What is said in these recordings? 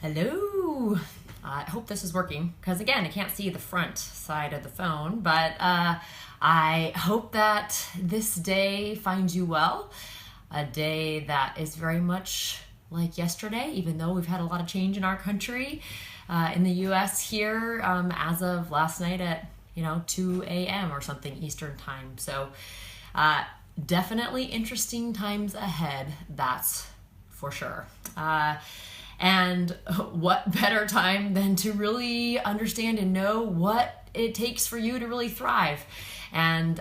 Hello. I hope this is working because again, I can't see the front side of the phone, but I hope that this day finds you well. A day that is very much like yesterday, even though we've had a lot of change in our country, in the US here, as of last night at 2 a.m. or something Eastern time. So definitely interesting times ahead, that's for sure. And what better time than to really understand and know what it takes for you to really thrive. And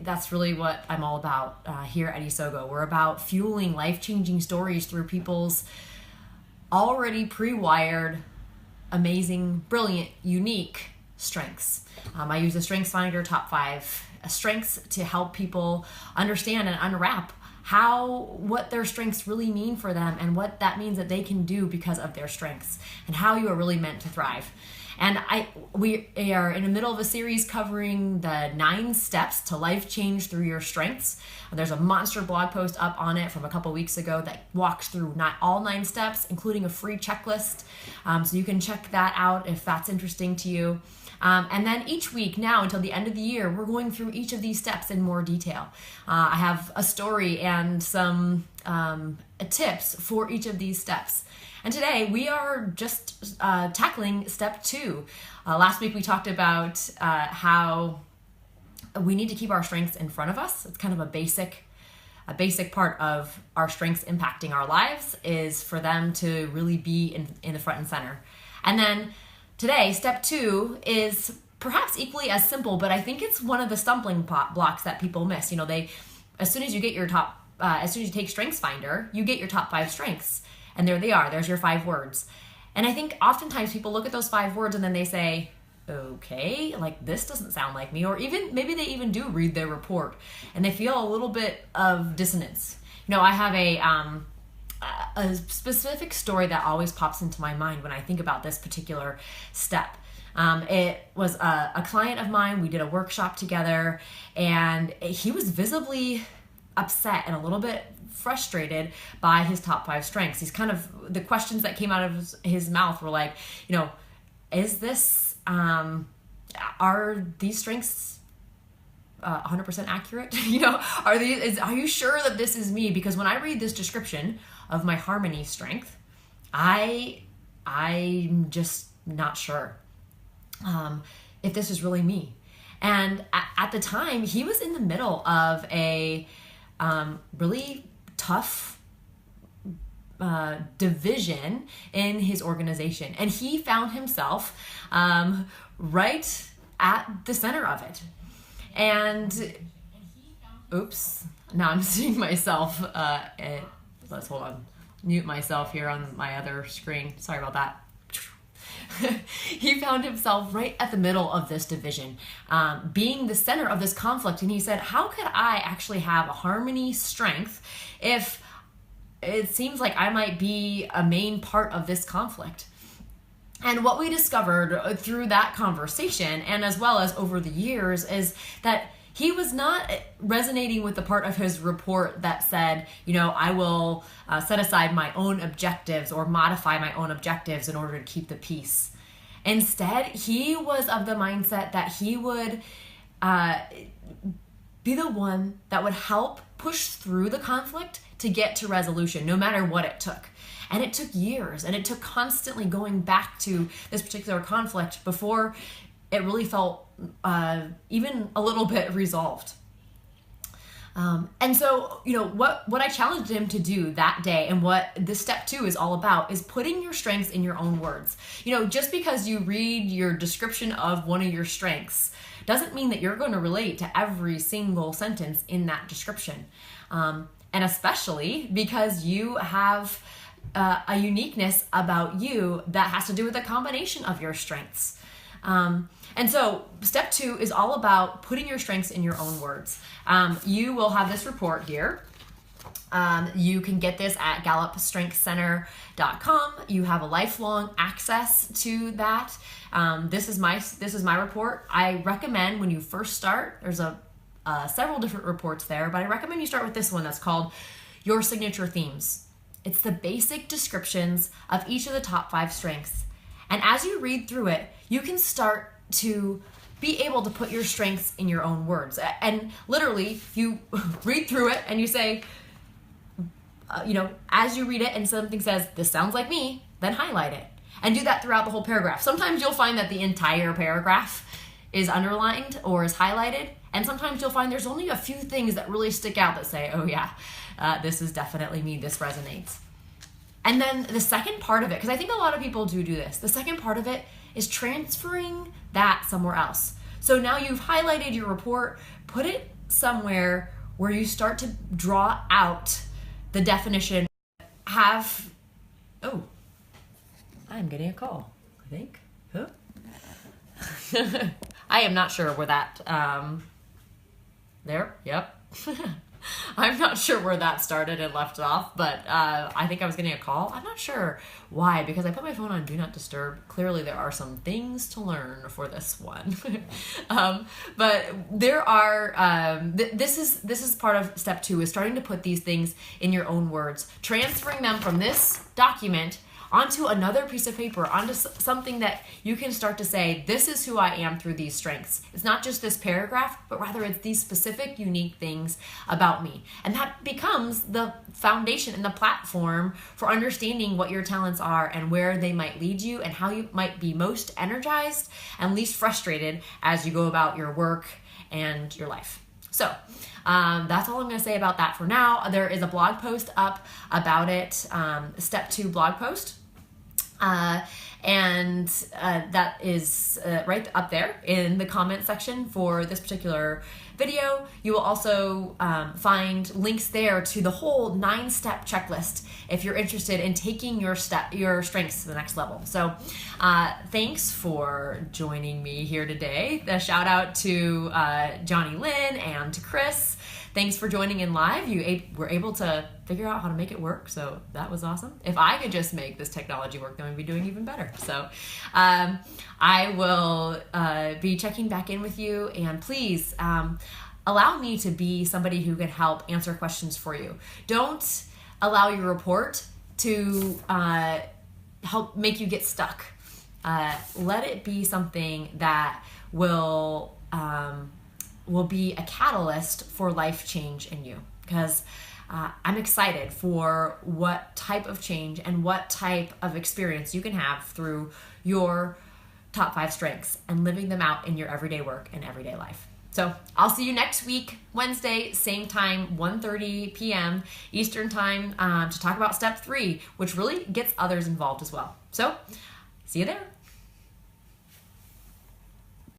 that's really what I'm all about here at Isogo. We're about fueling life-changing stories through people's already pre-wired, amazing, brilliant, unique strengths. I use the StrengthsFinder top 5 strengths to help people understand and unwrap what their strengths really mean for them and what that means that they can do because of their strengths and how you are really meant to thrive. And we are in the middle of a series covering the 9 steps to life change through your strengths. There's a monster blog post up on it from a couple weeks ago that walks through not all 9 steps, including a free checklist. So you can check that out if that's interesting to you. And then each week now until the end of the year, we're going through each of these steps in more detail. I have a story and some tips for each of these steps. And today we are just tackling step 2. Last week we talked about how we need to keep our strengths in front of us. It's kind of a basic part of our strengths impacting our lives is for them to really be in the front and center. And then today, step 2 is perhaps equally as simple, but I think it's one of the stumbling blocks that people miss. As soon as you take StrengthsFinder, you get your top 5 strengths. And there they are. There's your 5 words. And I think oftentimes people look at those 5 words and then they say, okay, like this doesn't sound like me. Or even maybe they even do read their report and they feel a little bit of dissonance. I have a specific story that always pops into my mind when I think about this particular step. It was a client of mine. We did a workshop together and he was visibly upset and a little bit frustrated by his top 5 strengths. He's the questions that came out of his mouth were like, is this, are these strengths 100% accurate? Are you sure that this is me? Because when I read this description of my harmony strength, I'm just not sure if this is really me. And at the time, he was in the middle of a really tough division in his organization. And he found himself right at the center of it. And oops, now I'm seeing myself. Let's hold on. Mute myself here on my other screen. Sorry about that. He found himself right at the middle of this division, being the center of this conflict. And he said, how could I actually have a harmony strength if it seems like I might be a main part of this conflict? And what we discovered through that conversation, and as well as over the years, is that he was not resonating with the part of his report that said, I will set aside my own objectives or modify my own objectives in order to keep the peace. Instead, he was of the mindset that he would be the one that would help push through the conflict to get to resolution, no matter what it took. And it took years, and it took constantly going back to this particular conflict before it really felt even a little bit resolved. And so, what I challenged him to do that day and what this step 2 is all about is putting your strengths in your own words. Just because you read your description of one of your strengths doesn't mean that you're going to relate to every single sentence in that description. And especially because you have a uniqueness about you that has to do with a combination of your strengths. And so step 2 is all about putting your strengths in your own words. You will have this report here. You can get this at gallupstrengthcenter.com. You have a lifelong access to that. This is my report. I recommend when you first start, there's several different reports there, but I recommend you start with this one that's called Your Signature Themes. It's the basic descriptions of each of the top 5 strengths. And as you read through it, you can start to be able to put your strengths in your own words. And literally, you read through it and you say, as you read it and something says, this sounds like me, then highlight it. And do that throughout the whole paragraph. Sometimes you'll find that the entire paragraph is underlined or is highlighted. And sometimes you'll find there's only a few things that really stick out that say, oh yeah, this is definitely me, this resonates. And then the second part of it, because I think a lot of people do this, the second part of it is transferring that somewhere else. So now you've highlighted your report, put it somewhere where you start to draw out the definition. I'm getting a call, I think. Huh? I am not sure where that, yep. I'm not sure where that started and left off, but I think I was getting a call. I'm not sure why, because I put my phone on Do Not Disturb. Clearly there are some things to learn for this one. But there are, this is part of step 2, is starting to put these things in your own words, transferring them from this document onto another piece of paper, onto something that you can start to say, this is who I am through these strengths. It's not just this paragraph, but rather it's these specific, unique things about me. And that becomes the foundation and the platform for understanding what your talents are and where they might lead you and how you might be most energized and least frustrated as you go about your work and your life. So that's all I'm going to say about that for now. There is a blog post up about it, step 2 blog post. That is right up there in the comment section for this particular video. You will also find links there to the whole 9-step checklist if you're interested in taking your strengths to the next level. So thanks for joining me here today. A shout out to Johnny Lynn and to Chris. Thanks for joining in live. You were able to figure out how to make it work, so that was awesome. If I could just make this technology work, then we'd be doing even better. So I will be checking back in with you, and please allow me to be somebody who can help answer questions for you. Don't allow your report to help make you get stuck. Let it be something that will be a catalyst for life change in you, because I'm excited for what type of change and what type of experience you can have through your top 5 strengths and living them out in your everyday work and everyday life. So I'll see you next week, Wednesday, same time, 1:30 p.m. Eastern time, to talk about step 3, which really gets others involved as well. So see you there.